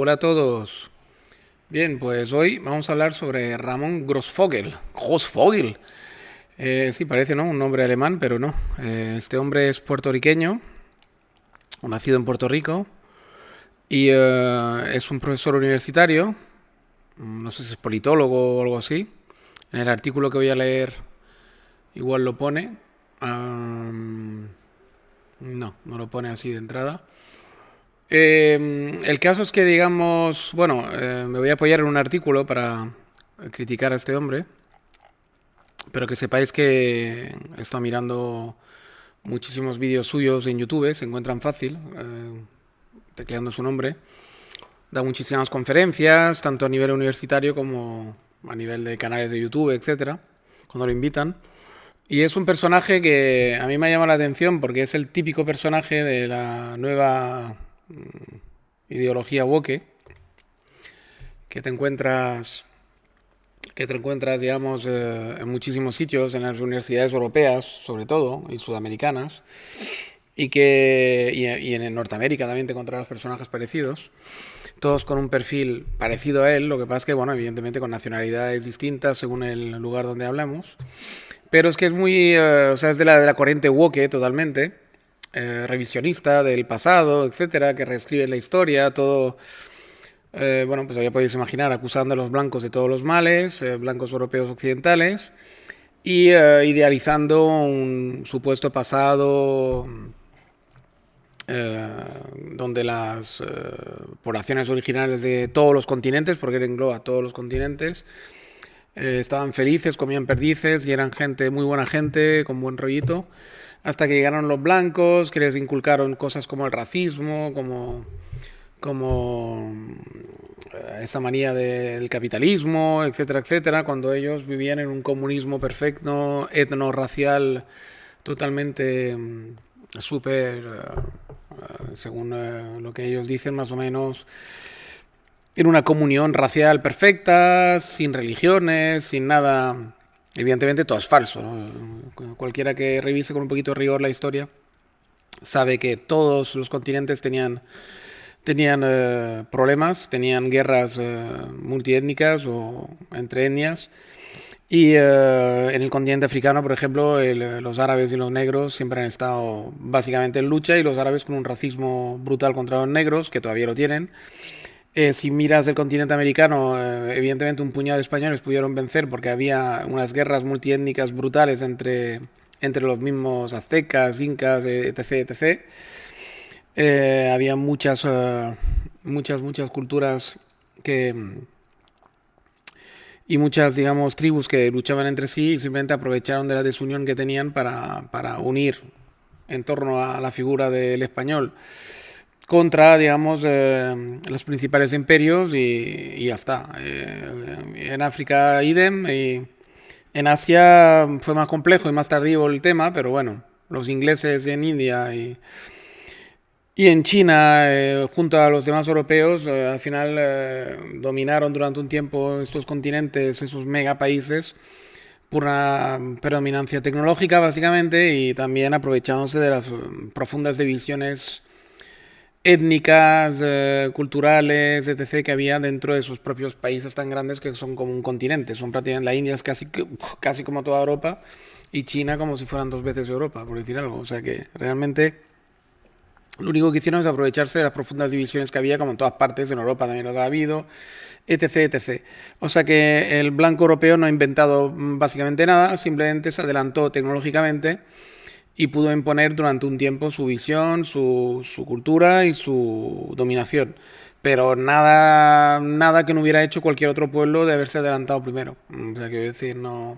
Hola a todos. Bien, pues hoy vamos a hablar sobre Ramón Grossvogel. Grossvogel. Sí, parece, ¿no? Un nombre alemán, pero no. Este hombre es puertorriqueño, nacido en Puerto Rico, y es un profesor universitario. No sé si es politólogo o algo así. En el artículo que voy a leer igual lo pone. No lo pone así de entrada. El caso es que, digamos, bueno, me voy a apoyar en un artículo para criticar a este hombre, pero que sepáis que he estado mirando muchísimos vídeos suyos en YouTube, se encuentran fácil, tecleando su nombre. Da muchísimas conferencias, tanto a nivel universitario como a nivel de canales de YouTube, etcétera, cuando lo invitan. Y es un personaje que a mí me ha llamado la atención porque es el típico personaje de la nueva ideología woke que te encuentras digamos, en muchísimos sitios, en las universidades europeas, sobre todo, y sudamericanas, y en Norteamérica también te encontrarás personajes parecidos, todos con un perfil parecido a él, lo que pasa es que, bueno, evidentemente con nacionalidades distintas según el lugar donde hablamos, pero es que es muy, o sea, es de la corriente woke totalmente, revisionista del pasado, etcétera, que reescribe la historia, todo. Bueno, pues ya podéis imaginar, acusando a los blancos de todos los males, blancos europeos occidentales, y idealizando un supuesto pasado eh, donde las poblaciones originales de todos los continentes, porque él engloba todos los continentes, estaban felices, comían perdices y eran gente, muy buena gente, con buen rollito, hasta que llegaron los blancos, que les inculcaron cosas como el racismo, como esa manía del capitalismo, etcétera, etcétera, cuando ellos vivían en un comunismo perfecto, etno-racial, totalmente súper, según lo que ellos dicen más o menos, en una comunión racial perfecta, sin religiones, sin nada. Evidentemente todo es falso, ¿no? Cualquiera que revise con un poquito de rigor la historia sabe que todos los continentes tenían problemas, tenían guerras multiétnicas o entre etnias. Y en el continente africano, por ejemplo, los árabes y los negros siempre han estado básicamente en lucha y los árabes con un racismo brutal contra los negros, que todavía lo tienen. Si miras el continente americano, evidentemente un puñado de españoles pudieron vencer porque había unas guerras multiétnicas brutales entre los mismos aztecas, incas, etc. etc. Había muchas culturas que, y muchas, digamos, tribus que luchaban entre sí y simplemente aprovecharon de la desunión que tenían para unir en torno a la figura del español contra, digamos, los principales imperios y ya está. En África, idem, y en Asia fue más complejo y más tardío el tema, pero bueno, los ingleses en India y en China, junto a los demás europeos, al final dominaron durante un tiempo estos continentes, esos megapaíses, por una predominancia tecnológica básicamente y también aprovechándose de las profundas divisiones étnicas, culturales, etc., que había dentro de sus propios países tan grandes que son como un continente. Son prácticamente, la India es casi como toda Europa y China como si fueran dos veces Europa, por decir algo. O sea que realmente lo único que hicieron es aprovecharse de las profundas divisiones que había, como en todas partes, en Europa también lo ha habido, etc, etc. O sea que el blanco europeo no ha inventado básicamente nada, simplemente se adelantó tecnológicamente y pudo imponer durante un tiempo su visión, su cultura y su dominación. Pero nada que no hubiera hecho cualquier otro pueblo de haberse adelantado primero. O sea, quiero decir, no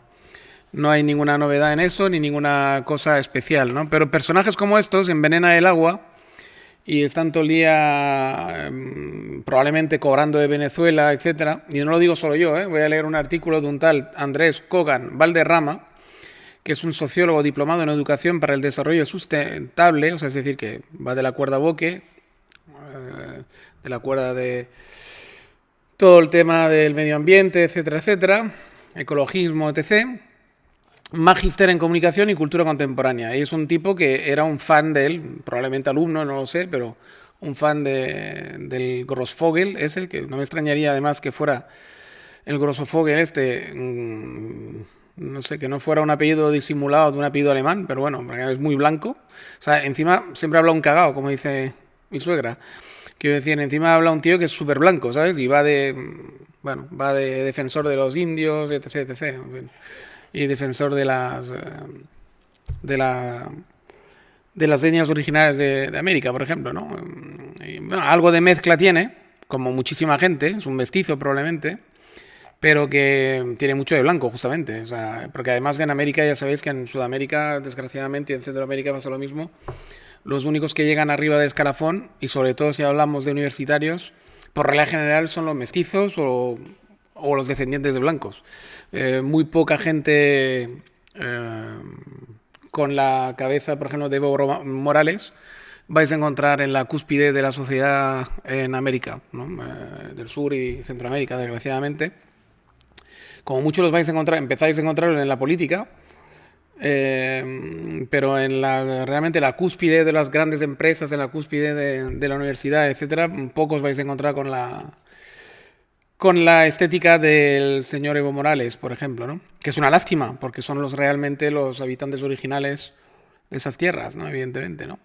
hay ninguna novedad en eso, ni ninguna cosa especial, ¿no? Pero personajes como estos envenenan el agua y están todo el día probablemente cobrando de Venezuela, etcétera. Y no lo digo solo yo, ¿eh? Voy a leer un artículo de un tal Andrés Kogan Valderrama, que es un sociólogo diplomado en educación para el desarrollo sustentable, o sea, es decir, que va de la cuerda Boque, de la cuerda de todo el tema del medio ambiente, etcétera, etcétera, ecologismo, etc. Magíster en comunicación y cultura contemporánea. Y es un tipo que era un fan de él, probablemente alumno, no lo sé, pero un fan del Grossvogel ese, que no me extrañaría además que fuera el Grossvogel no sé, que no fuera un apellido disimulado de un apellido alemán, pero bueno, es muy blanco. O sea, encima siempre habla un cagao, como dice mi suegra. Quiero decir, encima habla un tío que es súper blanco, ¿sabes? Y bueno, va de defensor de los indios, etc, etc. Y defensor de la, de las etnias originales de América, por ejemplo, ¿no? Y, bueno, algo de mezcla tiene, como muchísima gente, es un mestizo probablemente, pero que tiene mucho de blanco, justamente. O sea, porque además en América, ya sabéis que en Sudamérica, desgraciadamente, y en Centroamérica pasa lo mismo, los únicos que llegan arriba del escalafón, y sobre todo si hablamos de universitarios, por regla general son los mestizos o los descendientes de blancos. Muy poca gente con la cabeza, por ejemplo, de Evo Morales, vais a encontrar en la cúspide de la sociedad en América, ¿no? Del Sur y Centroamérica, desgraciadamente. Como muchos los vais a encontrar, empezáis a encontrarlos en la política, pero realmente la cúspide de las grandes empresas, en la cúspide de la universidad, etcétera, pocos vais a encontrar con la estética del señor Evo Morales, por ejemplo, ¿no? Que es una lástima, porque son realmente los habitantes originales de esas tierras, ¿no? Evidentemente, ¿no?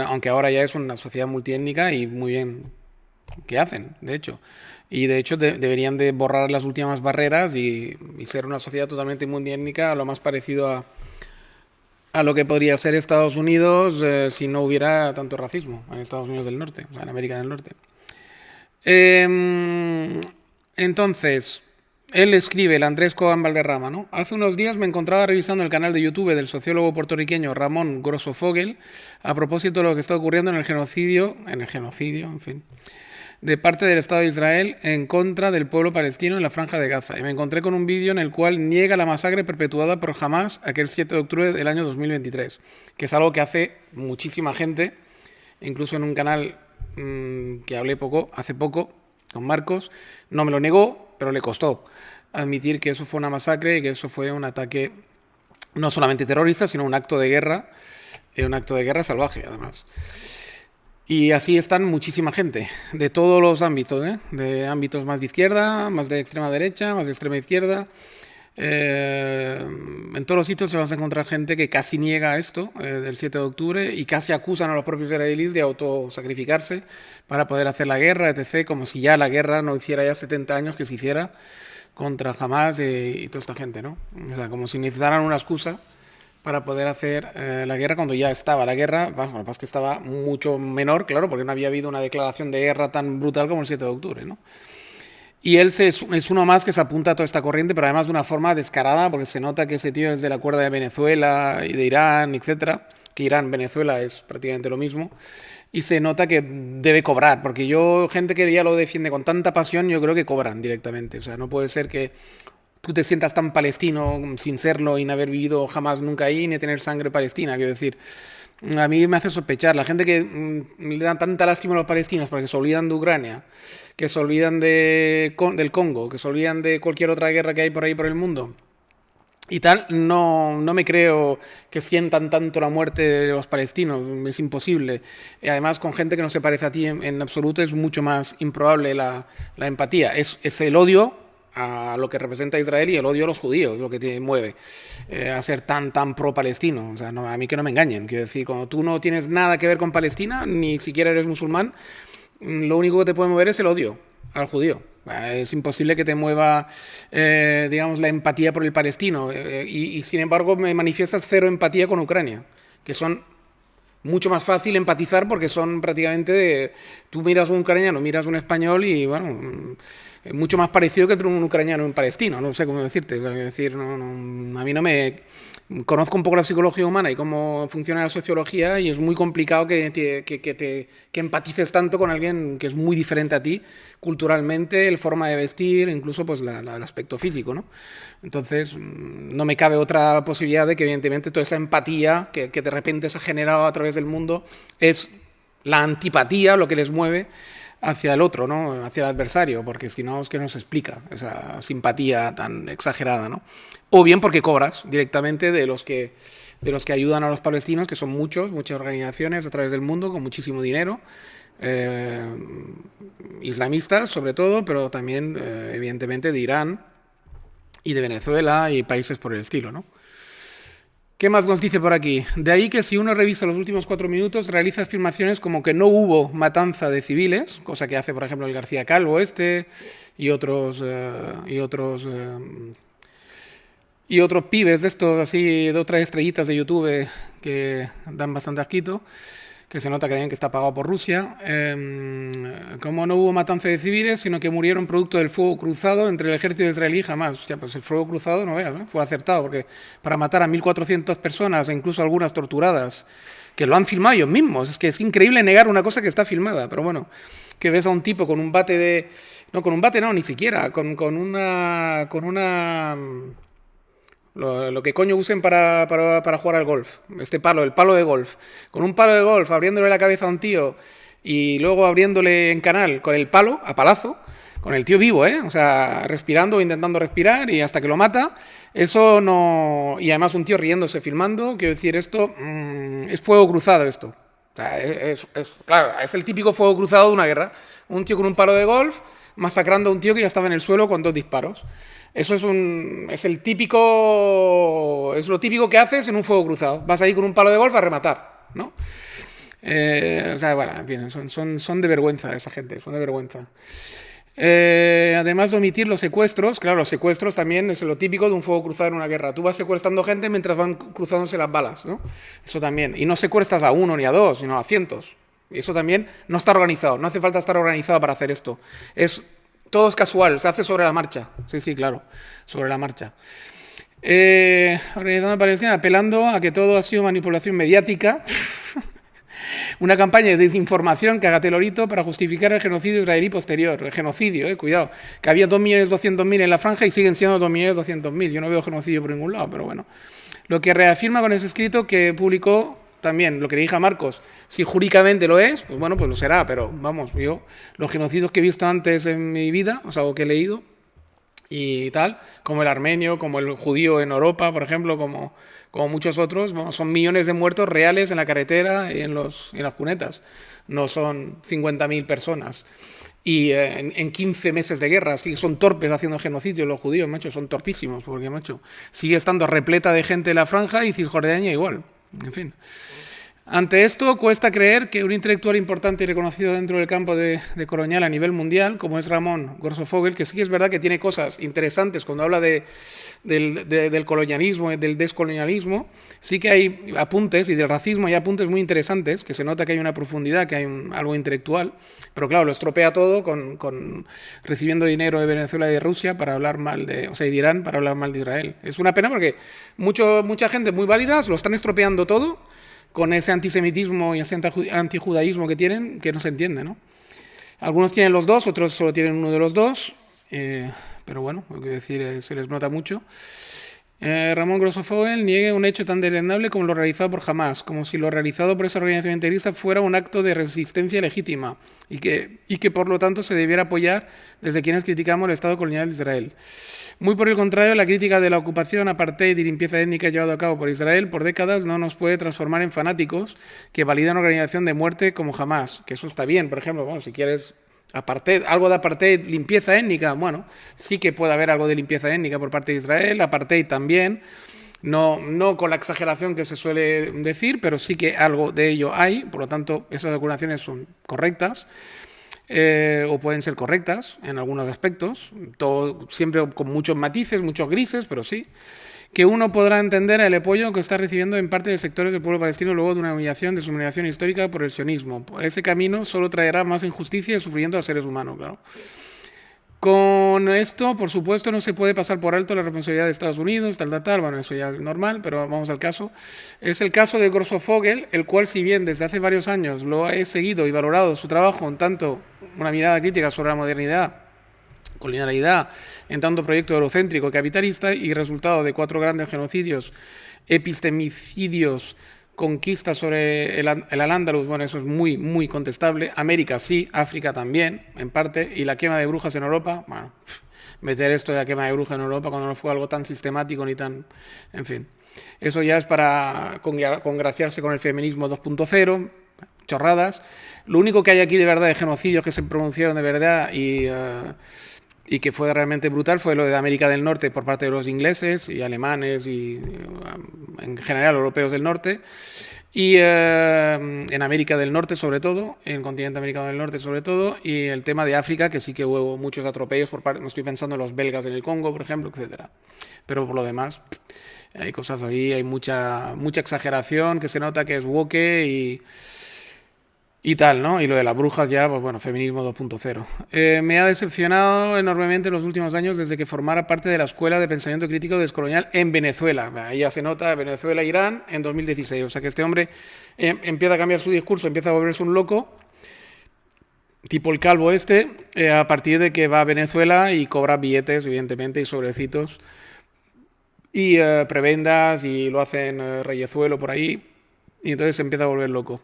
Aunque ahora ya es una sociedad multiétnica y muy bien que hacen, de hecho. Y de hecho deberían de borrar las últimas barreras y ser una sociedad totalmente multiétnica, lo más parecido a lo que podría ser Estados Unidos si no hubiera tanto racismo en Estados Unidos del Norte, o sea, en América del Norte. Entonces, él escribe, el Andrés Coan Valderrama, ¿no? Hace unos días me encontraba revisando el canal de YouTube del sociólogo puertorriqueño Ramón Grossvogel a propósito de lo que está ocurriendo en el genocidio, en fin, de parte del Estado de Israel en contra del pueblo palestino en la Franja de Gaza. Y me encontré con un vídeo en el cual niega la masacre perpetuada por Hamas aquel 7 de octubre del año 2023, que es algo que hace muchísima gente, incluso en un canal que hablé hace poco con Marcos, no me lo negó, pero le costó admitir que eso fue una masacre y que eso fue un ataque no solamente terrorista, sino un acto de guerra salvaje, además. Y así están muchísima gente, de todos los ámbitos, de ámbitos más de izquierda, más de extrema derecha, más de extrema izquierda. En todos los sitios se vas a encontrar gente que casi niega esto del 7 de octubre y casi acusan a los propios israelíes de autosacrificarse para poder hacer la guerra, etc., como si ya la guerra no hiciera ya 70 años que se hiciera contra Hamas y toda esta gente, ¿no? O sea, como si necesitaran una excusa para poder hacer la guerra cuando ya estaba la guerra. Bueno, lo que pasa es que estaba mucho menor, claro, porque no había habido una declaración de guerra tan brutal como el 7 de octubre, ¿no? Y él es uno más que se apunta a toda esta corriente, pero además de una forma descarada, porque se nota que ese tío es de la cuerda de Venezuela y de Irán, etcétera, que Irán, Venezuela es prácticamente lo mismo, y se nota que debe cobrar, porque gente que ya lo defiende con tanta pasión, yo creo que cobran directamente. O sea, no puede ser que tú te sientas tan palestino sin serlo y no haber vivido jamás nunca ahí ni tener sangre palestina, quiero decir. A mí me hace sospechar, la gente que le da tanta lástima a los palestinos porque se olvidan de Ucrania, que se olvidan del Congo, que se olvidan de cualquier otra guerra que hay por ahí por el mundo y tal, no me creo que sientan tanto la muerte de los palestinos, es imposible. Y además con gente que no se parece a ti en absoluto es mucho más improbable la empatía. Es el odio a lo que representa Israel y el odio a los judíos, lo que te mueve a ser tan pro-palestino. O sea, a mí que no me engañen. Quiero decir, cuando tú no tienes nada que ver con Palestina, ni siquiera eres musulmán, lo único que te puede mover es el odio al judío. Es imposible que te mueva, digamos, la empatía por el palestino. Y sin embargo me manifiestas cero empatía con Ucrania, que son mucho más fácil empatizar porque son prácticamente tú miras un ucraniano, miras un español y bueno, es mucho más parecido que un ucraniano y un palestino, no sé cómo decirte, es decir, a mí no me conozco un poco la psicología humana y cómo funciona la sociología y es muy complicado que empatices tanto con alguien que es muy diferente a ti culturalmente, la forma de vestir, incluso pues el aspecto físico, ¿no? Entonces no me cabe otra posibilidad de que evidentemente toda esa empatía que de repente se ha generado a través del mundo es la antipatía lo que les mueve hacia el otro, ¿no? Hacia el adversario, porque si no es que no se explica esa simpatía tan exagerada, ¿no? O bien porque cobras directamente de los que ayudan a los palestinos, que son muchas organizaciones a través del mundo con muchísimo dinero, eh, islamistas sobre todo, pero también evidentemente de Irán y de Venezuela y países por el estilo, ¿no? ¿Qué más nos dice por aquí? De ahí que si uno revisa los últimos 4 minutos, realiza afirmaciones como que no hubo matanza de civiles, cosa que hace, por ejemplo, el García Calvo y otros y otros pibes de estos así, de otras estrellitas de YouTube que dan bastante asquito, que se nota que está pagado por Rusia. Como no hubo matanza de civiles, sino que murieron producto del fuego cruzado entre el ejército israelí jamás. Hostia, pues el fuego cruzado, no veas, ¿eh? Fue acertado, porque para matar a 1.400 personas, e incluso algunas torturadas, que lo han filmado ellos mismos. Es que es increíble negar una cosa que está filmada, pero bueno, que ves a un tipo con un bate de... No, con un bate no, ni siquiera, con una lo que coño usen para jugar al golf. Este palo, el palo de golf. Con un palo de golf, abriéndole la cabeza a un tío y luego abriéndole en canal con el palo, a palazo, con el tío vivo, ¿eh? O sea, respirando o intentando respirar y hasta que lo mata. Eso no... Y además un tío riéndose, filmando. Quiero decir, esto es fuego cruzado esto. O sea, claro, es el típico fuego cruzado de una guerra. Un tío con un palo de golf masacrando a un tío que ya estaba en el suelo con 2 disparos. Eso es lo típico que haces en un fuego cruzado. Vas ahí con un palo de golf a rematar, ¿no? O sea, bueno, bien, son de vergüenza esa gente, son de vergüenza. Además de omitir los secuestros, claro, los secuestros también es lo típico de un fuego cruzado en una guerra. Tú vas secuestrando gente mientras van cruzándose las balas, ¿no? Eso también. Y no secuestras a 1 ni a 2, sino a cientos. Y eso también no está organizado. No hace falta estar organizado para hacer esto. Todo es casual, se hace sobre la marcha. Sí, claro, sobre la marcha. Organizando Palestina, apelando a que todo ha sido manipulación mediática. Una campaña de desinformación, cágate lorito, para justificar el genocidio israelí posterior. El genocidio, cuidado. Que había 2.200.000 en la franja y siguen siendo 2.200.000. Yo no veo genocidio por ningún lado, pero bueno. Lo que reafirma con ese escrito que publicó también, lo que le dije a Marcos, si jurídicamente lo es, pues bueno, pues lo será, pero vamos, yo los genocidios que he visto antes en mi vida, o sea, o que he leído y tal, como el armenio, como el judío en Europa, por ejemplo, como muchos otros, bueno, son millones de muertos reales en la carretera y en las cunetas, no son 50.000 personas. Y en 15 meses de guerra, sí, son torpes haciendo genocidio los judíos, macho, son torpísimos, porque, macho, sigue estando repleta de gente en la franja y Cisjordania igual. En fin. Ante esto, cuesta creer que un intelectual importante y reconocido dentro del campo de colonial a nivel mundial, como es Ramón Gorsofogel, que sí es verdad que tiene cosas interesantes cuando habla del colonialismo, del descolonialismo, sí que hay apuntes, y del racismo hay apuntes muy interesantes, que se nota que hay una profundidad, que hay algo intelectual, pero claro, lo estropea todo con recibiendo dinero de Venezuela y de Rusia para hablar mal o sea, y de Irán para hablar mal de Israel. Es una pena porque mucha gente muy válida lo están estropeando todo con ese antisemitismo y ese antijudaísmo que tienen, que no se entiende, ¿no? Algunos tienen los dos, otros solo tienen uno de los dos, pero bueno, lo que decir, se les nota mucho. Ramón Grossofogel niega un hecho tan deleznable como lo realizado por Hamás, como si lo realizado por esa organización integrista fuera un acto de resistencia legítima y que por lo tanto se debiera apoyar desde quienes criticamos el Estado colonial de Israel. Muy por el contrario, la crítica de la ocupación, apartheid y limpieza étnica llevado a cabo por Israel por décadas no nos puede transformar en fanáticos que validan una organización de muerte como Hamás, que eso está bien, por ejemplo, bueno, si quieres apartheid, algo de apartheid, limpieza étnica, bueno, sí que puede haber algo de limpieza étnica por parte de Israel, apartheid también, no con la exageración que se suele decir, pero sí que algo de ello hay, por lo tanto esas acusaciones son correctas, o pueden ser correctas en algunos aspectos, todo siempre con muchos matices, muchos grises, pero sí, que uno podrá entender el apoyo que está recibiendo en parte de sectores del pueblo palestino luego de una humillación, de su humillación histórica por el sionismo. Por ese camino solo traerá más injusticia y sufrimiento a seres humanos, claro. Con esto, por supuesto, no se puede pasar por alto la responsabilidad de Estados Unidos, tal, bueno, eso ya es normal, pero vamos al caso. Es el caso de Gorsofogel, el cual, si bien desde hace varios años lo he seguido y valorado su trabajo en tanto una mirada crítica sobre la modernidad, colonialidad, en tanto proyecto eurocéntrico capitalista y resultado de 4 grandes genocidios, epistemicidios conquista sobre el Al-Ándalus, bueno, eso es muy, muy contestable. América sí, África también, en parte, y la quema de brujas en Europa, bueno, meter esto de la quema de brujas en Europa cuando no fue algo tan sistemático ni tan, en fin. Eso ya es para congraciarse con el feminismo 2.0, chorradas. Lo único que hay aquí de verdad de genocidios que se pronunciaron de verdad y que fue realmente brutal fue lo de América del Norte por parte de los ingleses y alemanes y en general europeos del norte. Y en América del Norte sobre todo, en el continente americano del norte sobre todo, y el tema de África, que sí que hubo muchos atropellos por parte, no estoy pensando en los belgas en el Congo, por ejemplo, etcétera. Pero por lo demás, hay cosas ahí, hay mucha exageración, que se nota que es woke y tal, ¿no? Y lo de las brujas ya, pues bueno, feminismo 2.0. Me ha decepcionado enormemente en los últimos años desde que formara parte de la Escuela de Pensamiento Crítico Descolonial en Venezuela. Ahí ya se nota Venezuela, Irán, en 2016. O sea que este hombre empieza a cambiar su discurso, empieza a volverse un loco, tipo el calvo este, a partir de que va a Venezuela y cobra billetes, evidentemente, y sobrecitos, y prebendas, y lo hacen reyezuelo por ahí, y entonces se empieza a volver loco.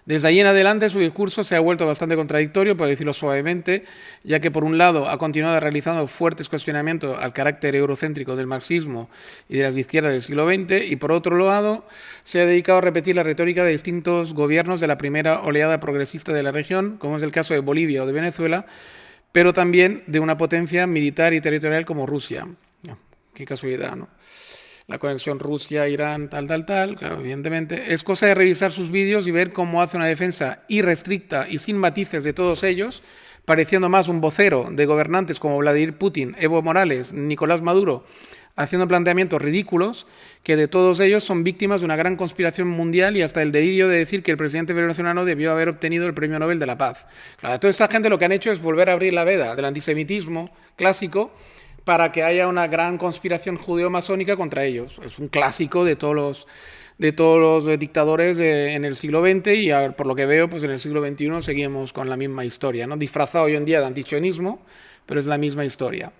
Desde ahí en adelante su discurso se ha vuelto bastante contradictorio, por decirlo suavemente, ya que por un lado ha continuado realizando fuertes cuestionamientos al carácter eurocéntrico del marxismo y de las izquierdas del siglo XX, y por otro lado se ha dedicado a repetir la retórica de distintos gobiernos de la primera oleada progresista de la región, como es el caso de Bolivia o de Venezuela, pero también de una potencia militar y territorial como Rusia. Qué casualidad, ¿no? La conexión Rusia, Irán, tal, claro, evidentemente. Es cosa de revisar sus vídeos y ver cómo hace una defensa irrestricta y sin matices de todos ellos, pareciendo más un vocero de gobernantes como Vladimir Putin, Evo Morales, Nicolás Maduro, haciendo planteamientos ridículos que de todos ellos son víctimas de una gran conspiración mundial y hasta el delirio de decir que el presidente venezolano debió haber obtenido el Premio Nobel de la Paz. Claro, toda esta gente lo que han hecho es volver a abrir la veda del antisemitismo clásico para que haya una gran conspiración judeo-masónica contra ellos. Es un clásico de todos los dictadores en el siglo XX y por lo que veo, pues en el siglo XXI seguimos con la misma historia, ¿no? Disfrazado hoy en día de antisionismo, pero es la misma historia.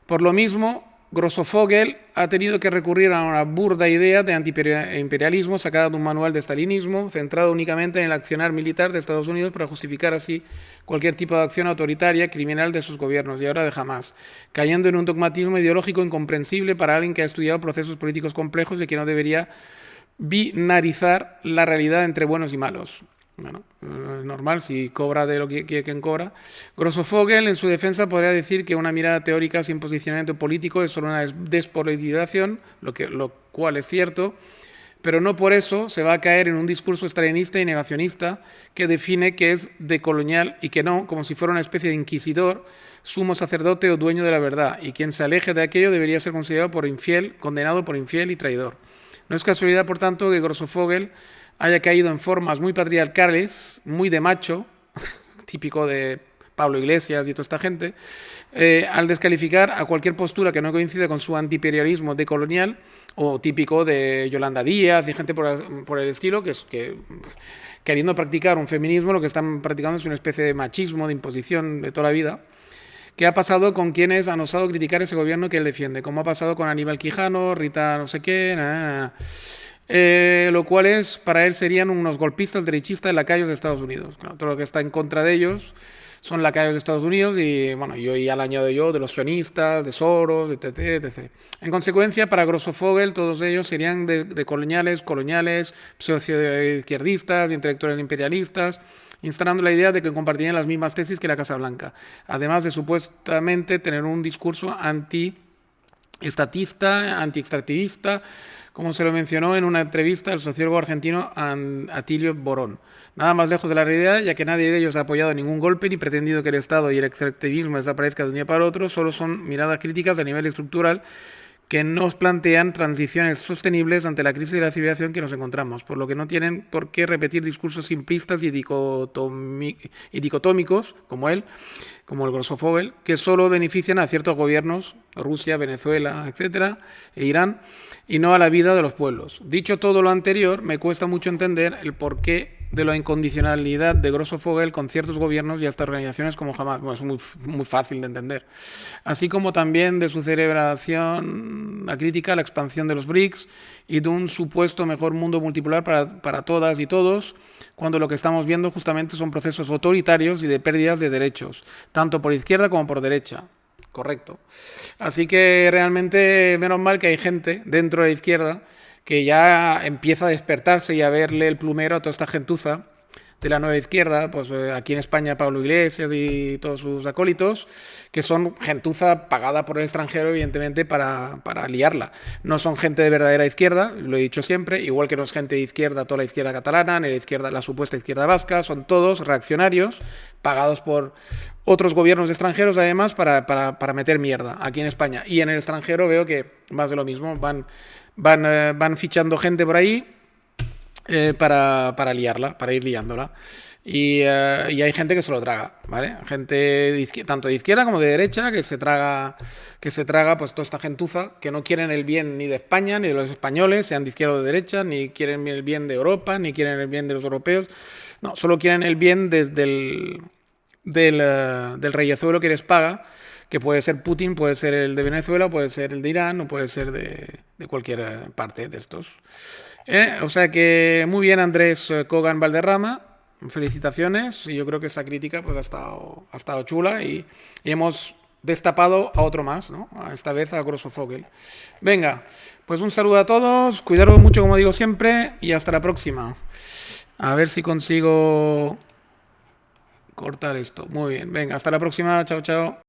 Por lo mismo, Grossofogel ha tenido que recurrir a una burda idea de antiimperialismo sacada de un manual de stalinismo, centrado únicamente en el accionar militar de Estados Unidos para justificar así cualquier tipo de acción autoritaria, criminal de sus gobiernos, y ahora de jamás, cayendo en un dogmatismo ideológico incomprensible para alguien que ha estudiado procesos políticos complejos y que no debería binarizar la realidad entre buenos y malos. Bueno, es normal, si cobra de lo que quien cobra. Grossofogel, en su defensa, podría decir que una mirada teórica sin posicionamiento político es solo una despolitización, lo cual es cierto, pero no por eso se va a caer en un discurso estalinista y negacionista que define que es decolonial y que no, como si fuera una especie de inquisidor, sumo sacerdote o dueño de la verdad, y quien se aleje de aquello debería ser considerado por infiel, condenado por infiel y traidor. No es casualidad, por tanto, que Grossofogel haya caído en formas muy patriarcales, muy de macho, típico de Pablo Iglesias y toda esta gente, al descalificar a cualquier postura que no coincida con su antiimperialismo decolonial, o típico de Yolanda Díaz y gente por el estilo, que queriendo practicar un feminismo, lo que están practicando es una especie de machismo, de imposición de toda la vida. ¿Qué ha pasado con quienes han osado criticar ese gobierno que él defiende? Como ha pasado con Aníbal Quijano, Rita no sé qué, lo cual es, para él serían unos golpistas derechistas lacayos de Estados Unidos. Claro, todo lo que está en contra de ellos son lacayos de Estados Unidos y, bueno, yo ya le añado yo de los sionistas, de Soros, etc. En consecuencia, para Grossofogel, todos ellos serían de coloniales, pseudo-izquierdistas, intelectuales imperialistas, instalando la idea de que compartirían las mismas tesis que la Casa Blanca, además de supuestamente tener un discurso anti-estatista, anti-extractivista, como se lo mencionó en una entrevista al sociólogo argentino Atilio Borón. Nada más lejos de la realidad, ya que nadie de ellos ha apoyado ningún golpe ni pretendido que el Estado y el extractivismo desaparezcan de un día para otro, solo son miradas críticas a nivel estructural que nos plantean transiciones sostenibles ante la crisis de la civilización que nos encontramos, por lo que no tienen por qué repetir discursos simplistas y dicotómicos, como el Grossofogel, que solo benefician a ciertos gobiernos, Rusia, Venezuela, etcétera, e Irán, y no a la vida de los pueblos. Dicho todo lo anterior, me cuesta mucho entender el por qué de la incondicionalidad de Grosso Fogel con ciertos gobiernos y hasta organizaciones como jamás. Bueno, es muy fácil de entender. Así como también de su celebración, la crítica a la expansión de los BRICS y de un supuesto mejor mundo multipolar para todas y todos, cuando lo que estamos viendo justamente son procesos autoritarios y de pérdidas de derechos, tanto por izquierda como por derecha. Correcto. Así que realmente, menos mal que hay gente dentro de la izquierda que ya empieza a despertarse y a verle el plumero a toda esta gentuza de la nueva izquierda, pues aquí en España Pablo Iglesias y todos sus acólitos, que son gentuza pagada por el extranjero, evidentemente, para liarla. No son gente de verdadera izquierda, lo he dicho siempre, igual que no es gente de izquierda toda la izquierda catalana, ni la supuesta izquierda vasca, son todos reaccionarios, pagados por otros gobiernos extranjeros, además, para meter mierda aquí en España. Y en el extranjero veo que más de lo mismo, van fichando gente por ahí para liarla, para ir liándola. Y hay gente que se lo traga, ¿vale? Gente tanto de izquierda como de derecha que se traga pues toda esta gentuza que no quieren el bien ni de España ni de los españoles, sean de izquierda o de derecha, ni quieren el bien de Europa, ni quieren el bien de los europeos. No, solo quieren el bien del reyezuelo que les paga, que puede ser Putin, puede ser el de Venezuela, puede ser el de Irán o puede ser de cualquier parte de estos. O sea que muy bien, Andrés Kogan Valderrama, felicitaciones, y yo creo que esa crítica pues ha estado chula y hemos destapado a otro más, ¿no? Esta vez a Grosso Fogel. Venga, pues un saludo a todos, cuidaros mucho como digo siempre y hasta la próxima. A ver si consigo cortar esto. Muy bien, venga, hasta la próxima, chao, chao.